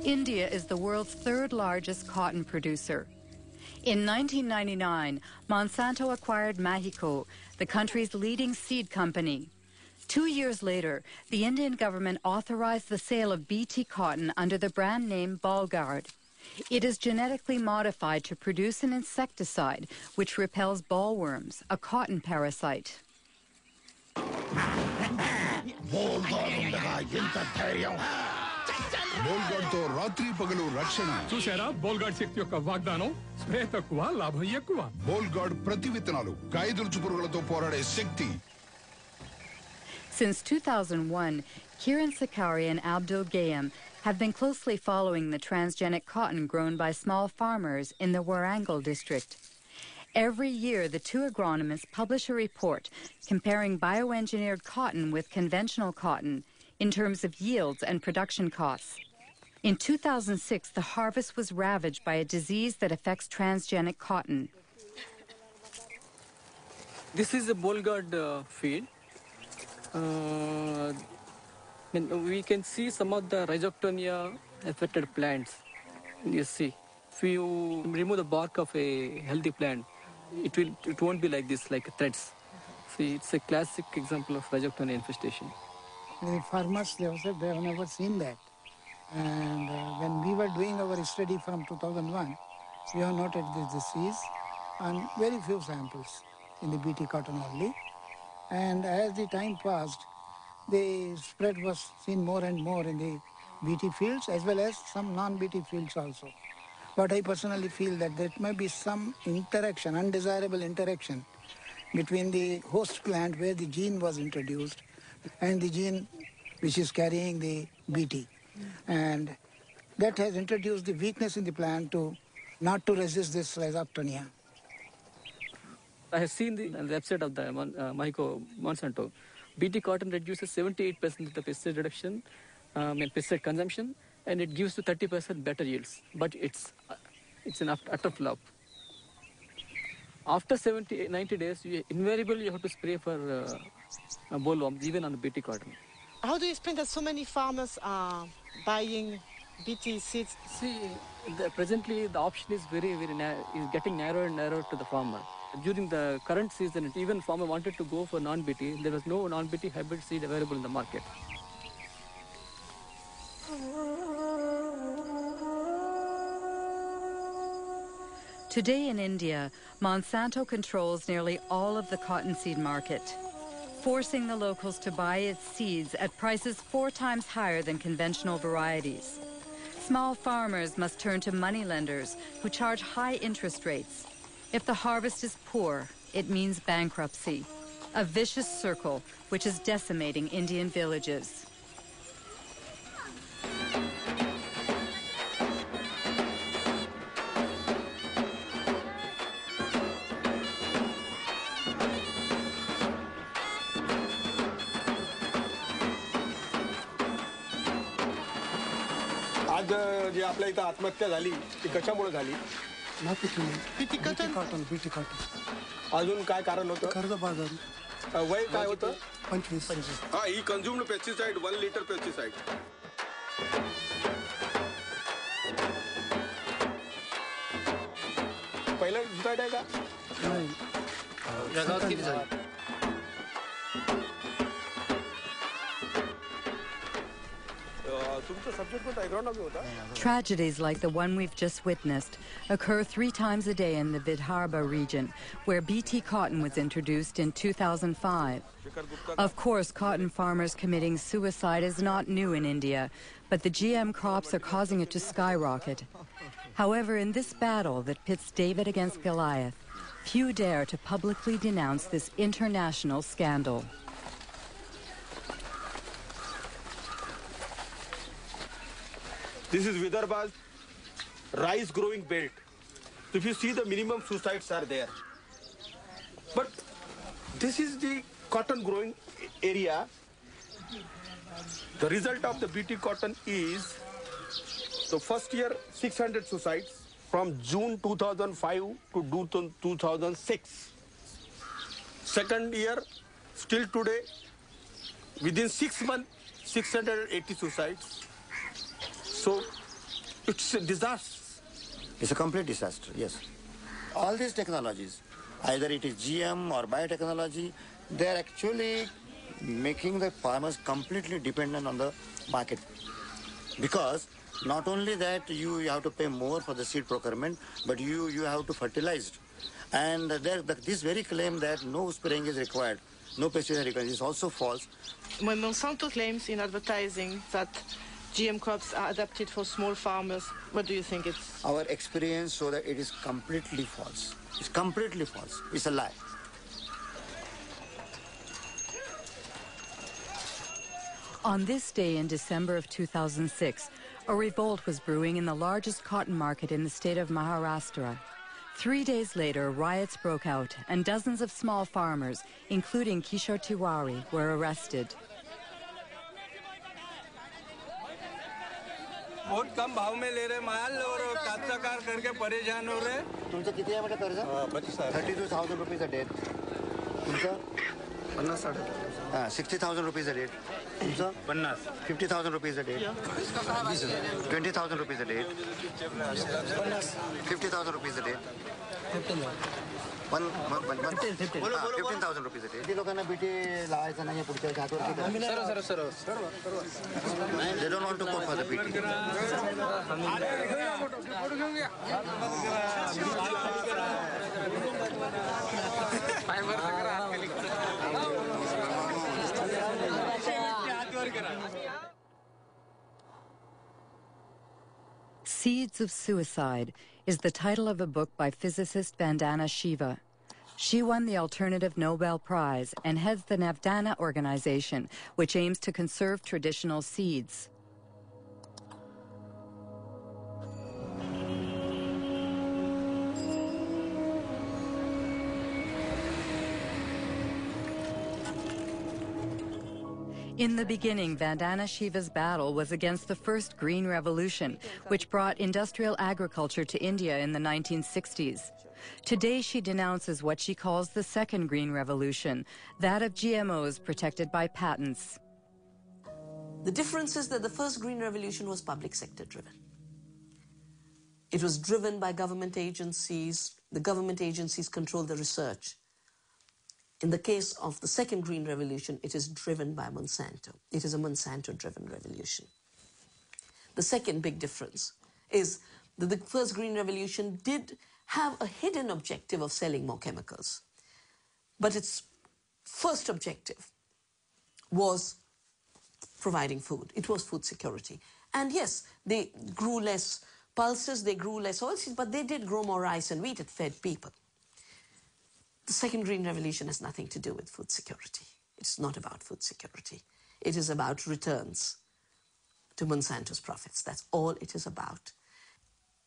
India is the world's third largest cotton producer. In 1999, Monsanto acquired Mahiko, the country's leading seed company. 2 years later, the Indian government authorized the sale of BT cotton under the brand name Balgard. It is genetically modified to produce an insecticide which repels bollworms, a cotton parasite. బోల్గాడ్తో రాత్రి పగలు రక్షణ చూశారా బోల్గాడ్ శక్తి యొక్క వాగ్దానం spray తక్కువ లాభం ఎక్కువ బోల్గాడ్ ప్రతి విత్తనాలు కాయదొలుచు పురుగులతో పోరాడే శక్తి. Since 2001, Kiran Sakari and Abdul Gayam have been closely following the transgenic cotton grown by small farmers in the Warangal district. Every year, the two agronomists publish a report comparing bioengineered cotton with conventional cotton in terms of yields and production costs. In 2006, the harvest was ravaged by a disease that affects transgenic cotton. This is a Bolgard field. We can see some of the rhizoctonia affected plants. You see, if you remove the bark of a healthy plant, it won't be like this, like threads. See, it's a classic example of rhizoctonia infestation. The farmers, they have never seen that. And when we were doing our study from 2001, we have noted this disease on very few samples in the BT cotton only. And as the time passed, the spread was seen more and more in the BT fields as well as some non-BT fields also. But I personally feel that there may be some interaction, undesirable interaction between the host plant where the gene was introduced and the gene which is carrying the BT. And that has introduced the weakness in the plant to not to resist this rhizoctonia. I have seen the website of the Monsanto. BT cotton reduces 78% of the pesticide reduction, pesticide consumption, and it gives to 30% better yields. But it's an utter flop. After 90 days, invariably you have to spray for bollworms, even on the BT cotton. How do you explain that so many farmers are buying BT seeds? See, presently the option is is getting narrower and narrower to the farmer. During the current season, even farmer wanted to go for non-BT. There was no non-BT hybrid seed available in the market. Today in India, Monsanto controls nearly all of the cottonseed market, forcing the locals to buy its seeds at prices 4 times higher than conventional varieties. Small farmers must turn to moneylenders who charge high interest rates. If the harvest is poor, it means bankruptcy, a vicious circle which is decimating Indian villages. आज जे आपल्या इथं आत्महत्या झाली ती कशामुळे झाली? BT cotton. BT cotton. अजून काय कारण होतं? कर्जबाजारी. वय काय होतं? 25. हा, ही कन्झ्युम्ड पेस्टिसाइड 1 लिटर पेस्टिसाइड. पहिलं डिसाइड आहे का? नाही. जगात किती झाली? Tragedies like the one we've just witnessed occur 3 times a day in the Vidarbha region, where BT cotton was introduced in 2005. Of course, cotton farmers committing suicide is not new in India, but the GM crops are causing it to skyrocket. However, in this battle that pits David against Goliath, few dare to publicly denounce this international scandal. This is Vidarbha's rice growing belt. So if you see, the minimum suicides are there. But this is the cotton growing area. The result of the BT cotton is the first year 600 suicides from June 2005 to 2006. Second year, still today, within 6 months, 680 suicides. So It's a disaster. It's a complete disaster, yes. All these technologies, either it is GM or biotechnology, they're actually making the farmers completely dependent on the market. Because not only that you have to pay more for the seed procurement, but you have to fertilize it. And this very claim that no spraying is required, no pesticide required, is also false. When Monsanto claims in advertising that GM crops are adapted for small farmers, what do you think it's? Our experience shows that it is completely false. It's completely false. It's a lie. On this day in December of 2006, a revolt was brewing in the largest cotton market in the state of Maharashtra. 3 days later, riots broke out and dozens of small farmers, including Kishore Tiwari, were arrested. बहुत कम भाव में ले रहे माल और काश्तकार करके परेशान हो रहे। तुमचं किती आहे कर्ज? 32,000 rupees a day. तुमचं 60,000 rupees a day. तुमचं 50,000 rupees a day. 20,000 rupees a day. 50,000 rupees a day. 15,000 rupees a day. लोकांना बीटी लावायचं नाही पुढच्या हातवर. They don't want to go for the BT. Seeds of Suicide is the title of a book by physicist Vandana Shiva. She won the Alternative Nobel Prize and heads the Navdana organization, which aims to conserve traditional seeds. In the beginning, Vandana Shiva's battle was against the first Green Revolution, which brought industrial agriculture to India in the 1960s. Today, she denounces what she calls the second Green Revolution, that of GMOs protected by patents. The difference is that the first Green Revolution was public sector driven. It was driven by government agencies. The government agencies control the research. In the case of the second Green Revolution, it is driven by Monsanto. It is a Monsanto-driven revolution. The second big difference is that the first Green Revolution did have a hidden objective of selling more chemicals. But its first objective was providing food. It was food security. And yes, they grew less pulses, they grew less oilseeds, but they did grow more rice and wheat. It fed people. The second Green Revolution has nothing to do with food security. It's not about food security. It is about returns to Monsanto's profits. That's all it is about.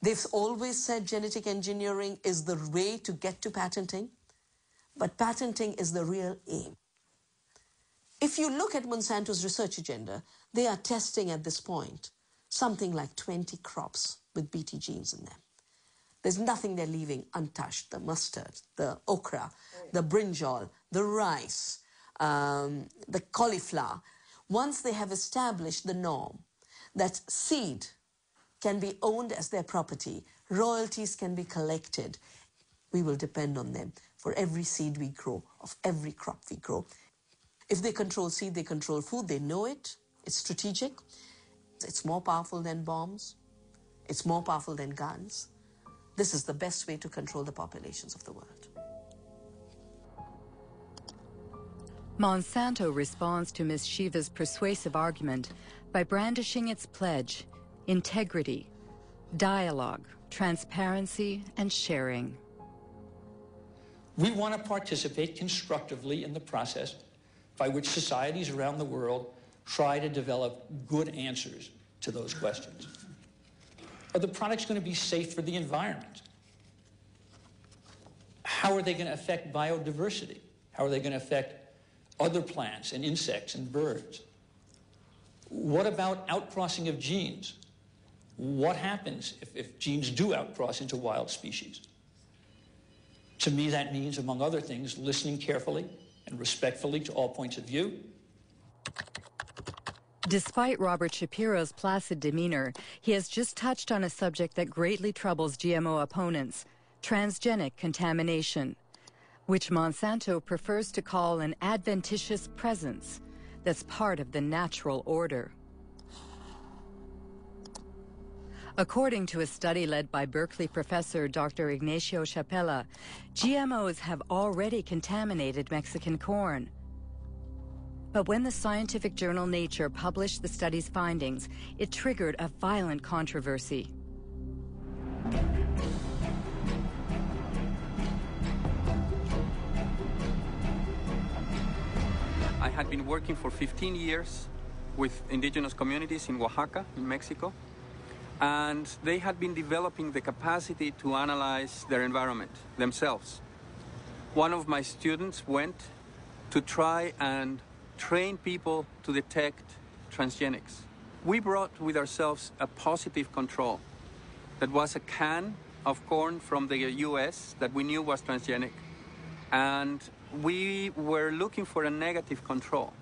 They've always said genetic engineering is the way to get to patenting, but patenting is the real aim. If you look at Monsanto's research agenda, they are testing at this point something like 20 crops with BT genes in them. There's nothing they're leaving untouched. The mustard, the okra, the brinjal, the rice, the cauliflower. Once they have established the norm that seed can be owned as their property, royalties can be collected, we will depend on them for every seed we grow, of every crop we grow. If they control seed, they control food, they know it, it's strategic, it's more powerful than bombs, it's more powerful than guns. This is the best way to control the populations of the world. Monsanto responds to Ms. Shiva's persuasive argument by brandishing its pledge: integrity, dialogue, transparency, and sharing. We want to participate constructively in the process by which societies around the world try to develop good answers to those questions. Are the products going to be safe for the environment? How are they going to affect biodiversity? How are they going to affect other plants and insects and birds? What about outcrossing of genes? What happens if genes do outcross into wild species? To me, that means, among other things, listening carefully and respectfully to all points of view. Despite Robert Shapiro's placid demeanor, he has just touched on a subject that greatly troubles GMO opponents, transgenic contamination, which Monsanto prefers to call an adventitious presence that's part of the natural order. According to a study led by Berkeley professor Dr. Ignacio Chapela, GMOs have already contaminated Mexican corn. But when the scientific journal Nature published the study's findings, it triggered a violent controversy. I had been working for 15 years with indigenous communities in Oaxaca, in Mexico, and they had been developing the capacity to analyze their environment themselves. One of my students went to try and train people to detect transgenics. We brought with ourselves a positive control. That was a can of corn from the US that we knew was transgenic, and we were looking for a negative control.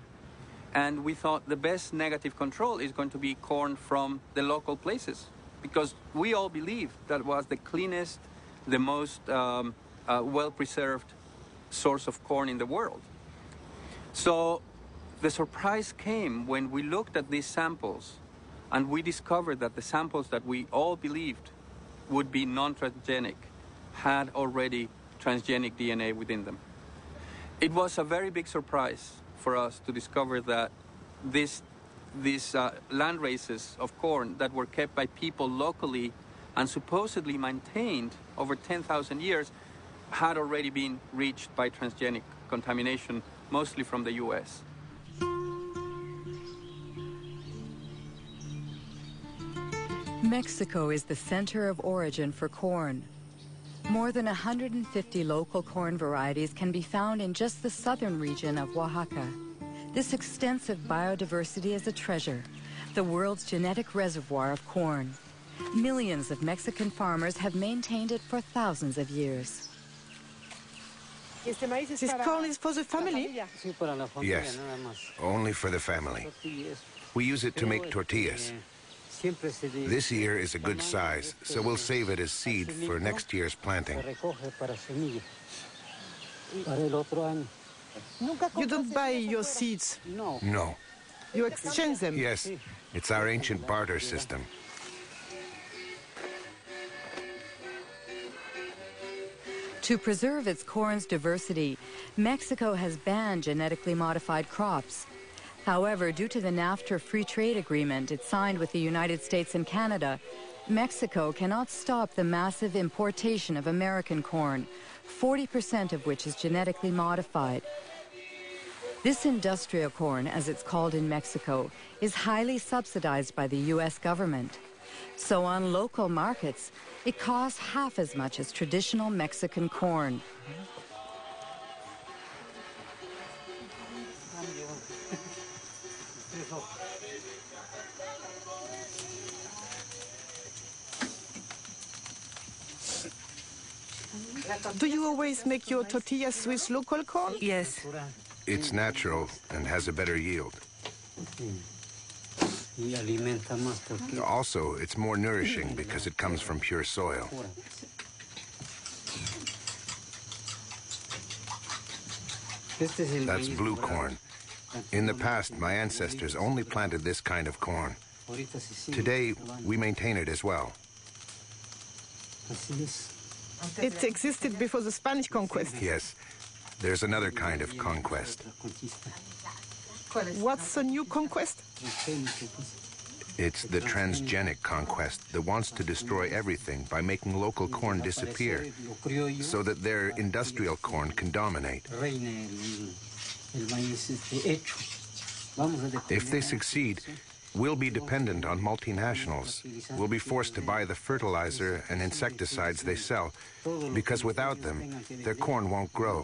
And we thought the best negative control is going to be corn from the local places, because we all believed that was the cleanest, the most well-preserved source of corn in the world. So the surprise came when we looked at these samples and we discovered that the samples that we all believed would be non-transgenic had already transgenic DNA within them. It was a very big surprise for us to discover that these land races of corn that were kept by people locally and supposedly maintained over 10,000 years had already been reached by transgenic contamination, mostly from the US. Mexico is the center of origin for corn. More than 150 local corn varieties can be found in just the southern region of Oaxaca. This extensive biodiversity is a treasure, the world's genetic reservoir of corn. Millions of Mexican farmers have maintained it for thousands of years. This corn is for the family? Yes, only for the family. We use it to make tortillas. This year is a good size, so we'll save it as seed for next year's planting. You don't buy your seeds? No. You exchange them? Yes, it's our ancient barter system. To preserve its corn's diversity, Mexico has banned genetically modified crops. However, due to the NAFTA free trade agreement it signed with the United States and Canada, Mexico cannot stop the massive importation of American corn, 40% of which is genetically modified. This industrial corn, as it's called in Mexico, is highly subsidized by the U.S. government. So on local markets, it costs half as much as traditional Mexican corn. Do you always make your tortillas with local corn? Yes. It's natural and has a better yield. Also, it's more nourishing because it comes from pure soil. That's blue corn. In the past, my ancestors only planted this kind of corn. Today, we maintain it as well. It existed before the Spanish conquest? Yes. There's another kind of conquest. What's the new conquest? It's the transgenic conquest that wants to destroy everything by making local corn disappear so that their industrial corn can dominate. If they succeed, we'll be dependent on multinationals. We'll be forced to buy the fertilizer and insecticides they sell, because without them, their corn won't grow.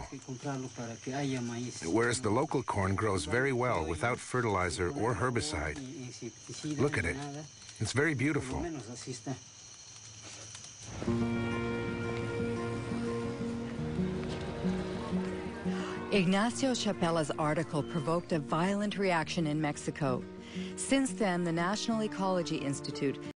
Whereas the local corn grows very well without fertilizer or herbicide. Look at it. It's very beautiful. Ignacio Chapela's article provoked a violent reaction in Mexico. Since then, the National Ecology Institute